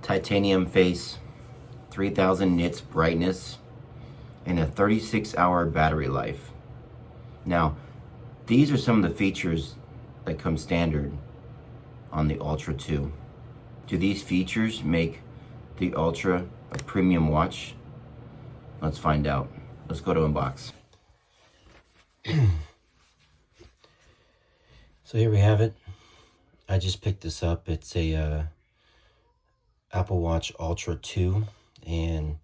titanium face, 3000 nits brightness, and a 36-hour battery life. Now, these are some of the features that come standard on the Ultra 2. Do these features make the Ultra a premium watch? Let's find out. Let's go to unbox. So here we have it. I just picked this up. It's a Apple Watch Ultra 2, and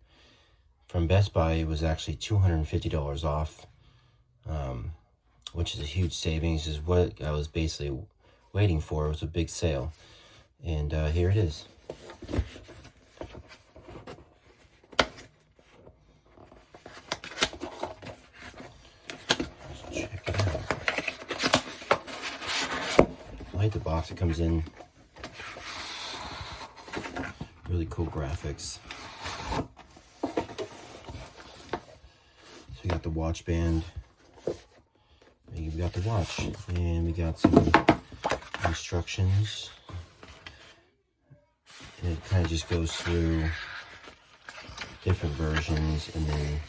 from Best Buy it was actually $250 off, which is a huge savings. Is what I was basically waiting for. It was a big sale, and here it is. Check it out. I like the box it comes in. Really cool graphics. So we got the watch band. We got the watch, and we got some instructions. And it kind of just goes through different versions and then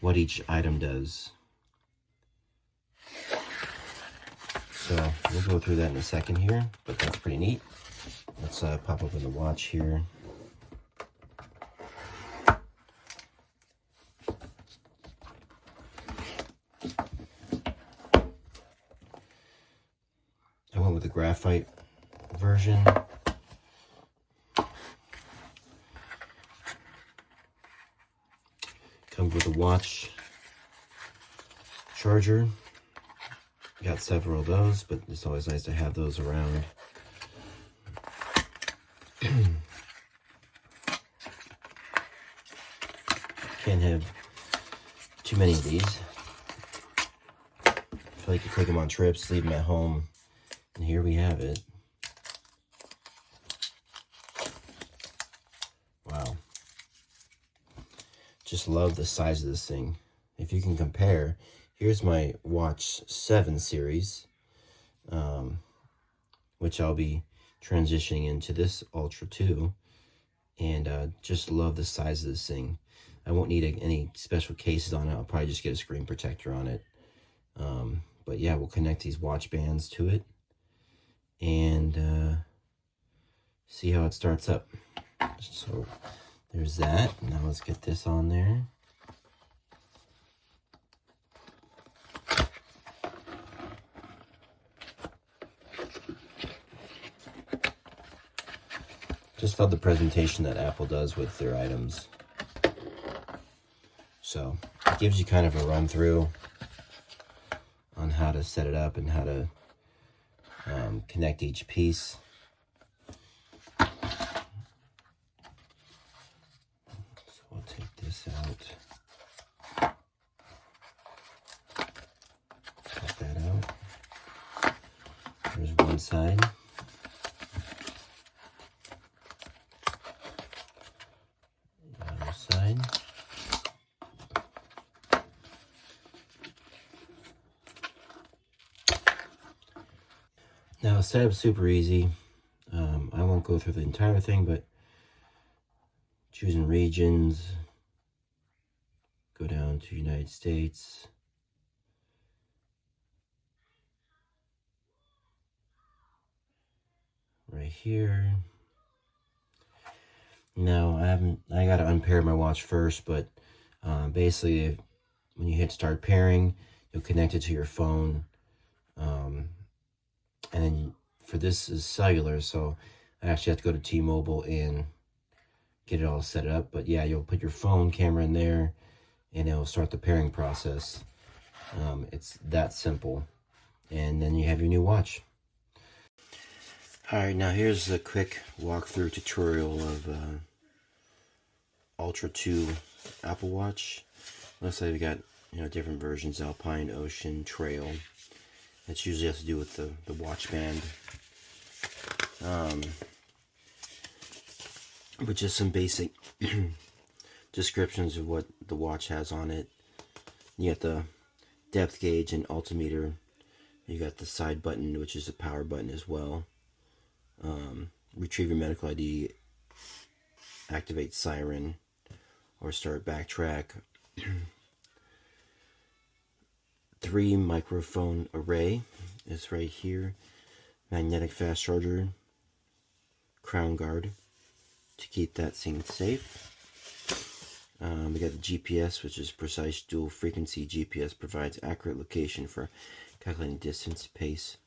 what each item does. So we'll go through that in a second here, but that's pretty neat. Let's pop open the watch here. I went with the graphite version. Comes with a watch charger. Got several of those, but it's always nice to have those around. Can't have too many of these. I feel like you take them on trips, leave them at home, and here we have it. Wow. Just love the size of this thing. If you can compare, here's my Watch 7 series, which I'll be transitioning into this Ultra 2, and just love the size of this thing. I won't need any special cases on it. I'll probably just get a screen protector on it. But yeah, we'll connect these watch bands to it and see how it starts up. So there's that. Now let's get this on there. Just love the presentation that Apple does with their items. So it gives you kind of a run through on how to set it up and how to connect each piece. So we'll take this out. Cut that out. There's one side. Side. Now setup's super easy. I won't go through the entire thing, but choosing regions, go down to United States. Right here. Now I gotta unpair my watch first, but basically when you hit start pairing, you'll connect it to your phone. And then for this is cellular, so I actually have to go to T-Mobile and get it all set up. But yeah, you'll put your phone camera in there and it'll start the pairing process. It's that simple. And then you have your new watch. Alright, now here's a quick walkthrough tutorial of Ultra 2 Apple Watch. Looks like we got, different versions: Alpine, Ocean, Trail. That usually has to do with the watch band. But just some basic descriptions of what the watch has on it. You got the depth gauge and altimeter. You got the side button, which is a power button as well. Retrieve your medical ID activate siren or start backtrack. 3 microphone array is right here. Magnetic fast charger, crown guard to keep that thing safe. We got the GPS, which is precise dual frequency GPS, provides accurate location for calculating distance, pace,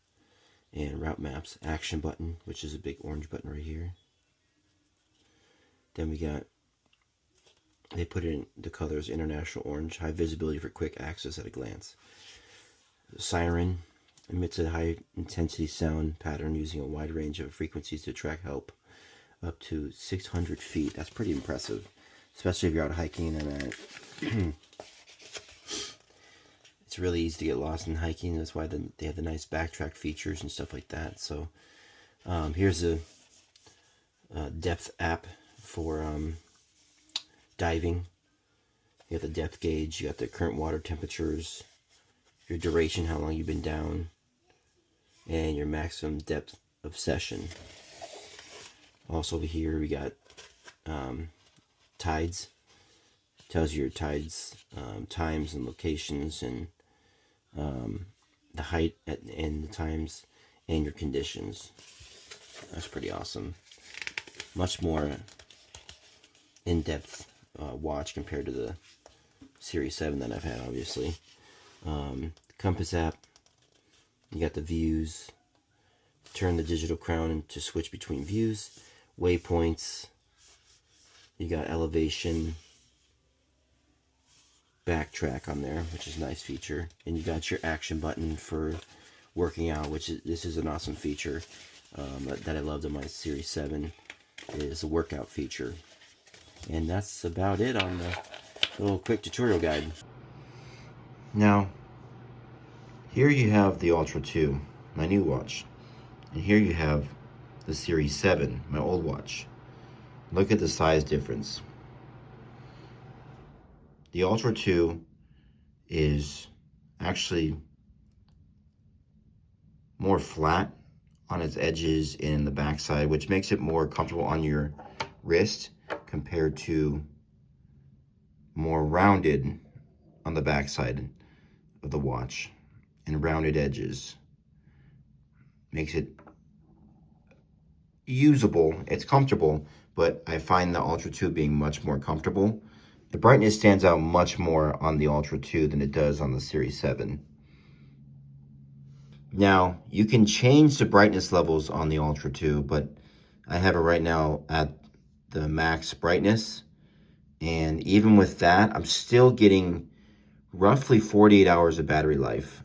and route maps. Action button, which is a big orange button right here. Then we got, they put in the colors international orange, high visibility for quick access at a glance. Siren emits a high intensity sound pattern using a wide range of frequencies to track help up to 600 feet. That's pretty impressive, especially if you're out hiking and it's really easy to get lost in hiking. That's why they have the nice backtrack features and stuff like that. So here's a depth app for diving. You got the depth gauge, you got the current water temperatures, your duration, how long you've been down, and your maximum depth of session. Also over here we got tides. Tells you your tides, times and locations, and the height and the times and your conditions. That's pretty awesome. Much more in-depth watch compared to the Series 7 that I've had, obviously. Compass app. You got the views. Turn the digital crown to switch between views. Waypoints. You got elevation. Backtrack on there, which is a nice feature. And you got your action button for working out, this is an awesome feature that I loved on my Series 7. Is a workout feature. And that's about it on the little quick tutorial guide. Now, here you have the Ultra 2, my new watch. And here you have the Series 7, my old watch. Look at the size difference. The Ultra 2 is actually more flat on its edges and the backside, which makes it more comfortable on your wrist compared to more rounded on the backside of the watch, and rounded edges. Makes it usable. It's comfortable, but I find the Ultra 2 being much more comfortable. The brightness stands out much more on the Ultra 2 than it does on the Series 7. Now, you can change the brightness levels on the Ultra 2, but I have it right now at the max brightness. And even with that, I'm still getting roughly 48 hours of battery life.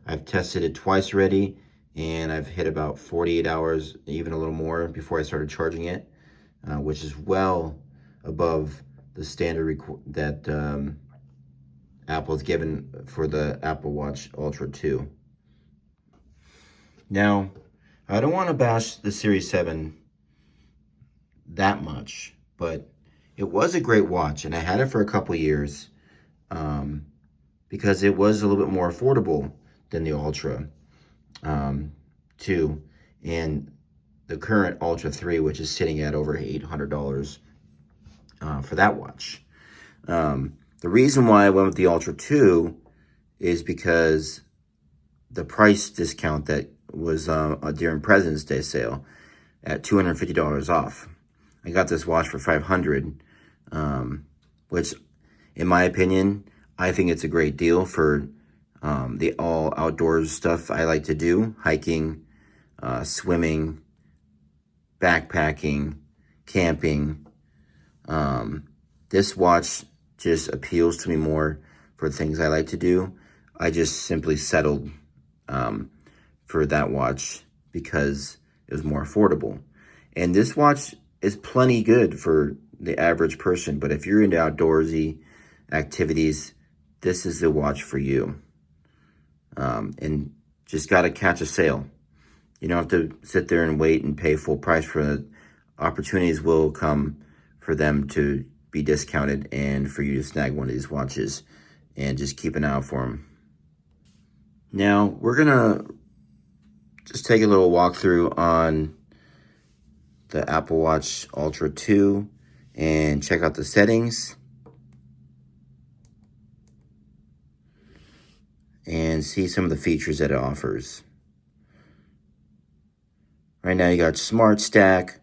I've tested it twice already, and I've hit about 48 hours, even a little more, before I started charging it, which is well above the standard that Apple has given for the Apple Watch Ultra 2. Now, I don't want to bash the Series 7 that much, but it was a great watch, and I had it for a couple years because it was a little bit more affordable than the Ultra 2 and the current Ultra 3, which is sitting at over $800 for that watch. The reason why I went with the Ultra 2 is because the price discount that was during President's Day sale at $250 off. I got this watch for $500, which, in my opinion, I think it's a great deal for the all outdoors stuff I like to do: hiking, swimming, backpacking, camping. This watch just appeals to me more for things I like to do. I just simply settled for that watch because it was more affordable. And this watch is plenty good for the average person, but if you're into outdoorsy activities, this is the watch for you. And just got to catch a sale. You don't have to sit there and wait and pay full price for it. Opportunities will come for them to be discounted and for you to snag one of these watches, and just keep an eye out for them. Now, we're going to just take a little walkthrough on the Apple Watch Ultra 2 and check out the settings and see some of the features that it offers. Right now you got Smart Stack,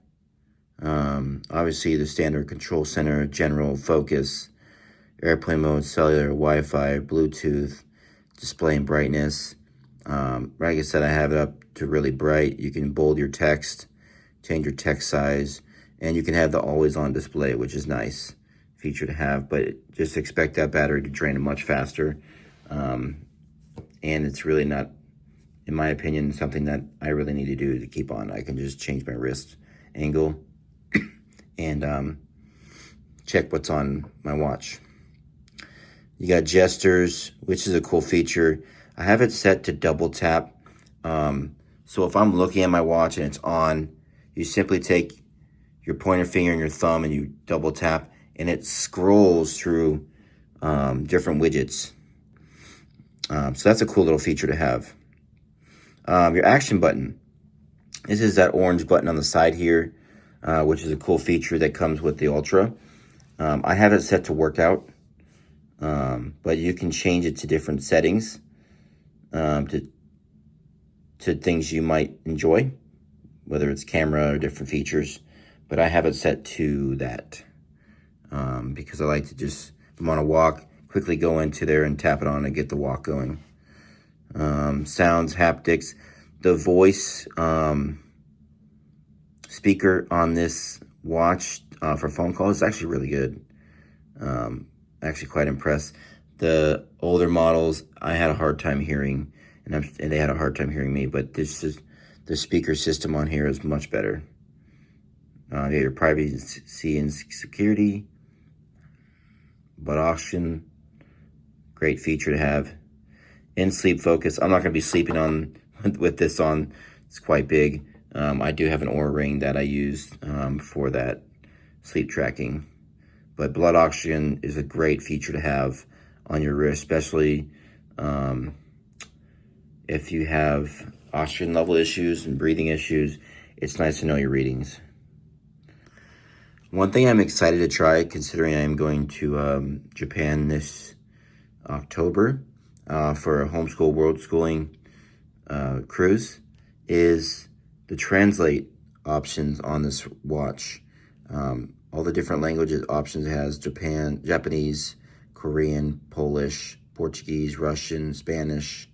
obviously the standard control center, general focus, airplane mode, cellular, Wi-Fi, Bluetooth, display and brightness. Like I said, I have it up to really bright. You can bold your text, change your text size, and you can have the always on display, which is nice feature to have, but just expect that battery to drain much faster. And it's really not, in my opinion, something that I really need to do to keep on. I can just change my wrist angle and check what's on my watch. You got gestures, which is a cool feature. I have it set to double tap. So if I'm looking at my watch and it's on, you simply take your pointer finger and your thumb and you double tap, and it scrolls through different widgets. So that's a cool little feature to have. Your action button. This is that orange button on the side here, which is a cool feature that comes with the Ultra. I have it set to workout, but you can change it to different settings, to things you might enjoy, whether it's camera or different features. But I have it set to that because I like to just, if I'm on a walk, quickly go into there and tap it on and get the walk going. Sounds, haptics. The voice speaker on this watch for phone calls is actually really good. Actually quite impressed. The older models, I had a hard time hearing, and they had a hard time hearing me, but the speaker system on here is much better. You have your privacy and security, butt oxygen, great feature to have. In sleep focus, I'm not going to be sleeping on with this on. It's quite big. I do have an Oura ring that I use for that sleep tracking. But blood oxygen is a great feature to have on your wrist, especially if you have oxygen level issues and breathing issues. It's nice to know your readings. One thing I'm excited to try, considering I am going to Japan this October for a homeschool world schooling cruise, is the translate options on this watch. All the different languages options it has: Japanese, Korean, Polish, Portuguese, Russian, Spanish,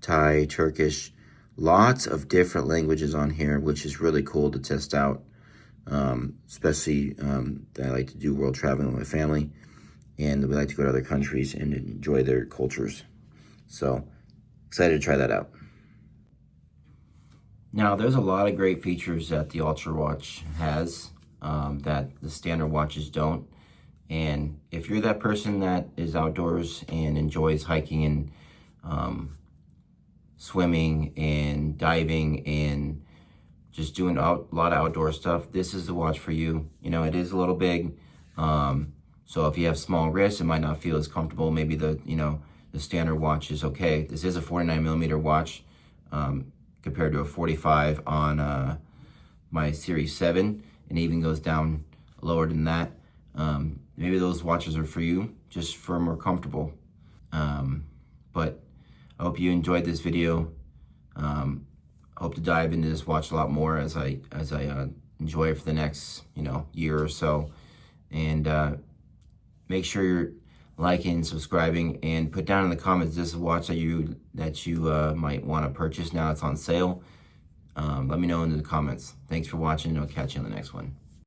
Thai, Turkish. Lots of different languages on here, which is really cool to test out. Especially that I like to do world traveling with my family, and we like to go to other countries and enjoy their cultures. So excited to try that out. Now, there's a lot of great features that the Ultra Watch has that the standard watches don't. And if you're that person that is outdoors and enjoys hiking and swimming and diving and just doing a lot of outdoor stuff, this is the watch for you. You know, it is a little big. So if you have small wrists, it might not feel as comfortable. Maybe the standard watch is okay. This is a 49mm watch compared to a 45 on my Series 7, and it even goes down lower than that. Maybe those watches are for you, just for more comfortable. But I hope you enjoyed this video. Hope to dive into this watch a lot more as I enjoy it for the next year or so. And make sure you're liking, subscribing, and put down in the comments this is a watch that you might want to purchase now it's on sale. Let me know in the comments. Thanks for watching, and I'll catch you on the next one.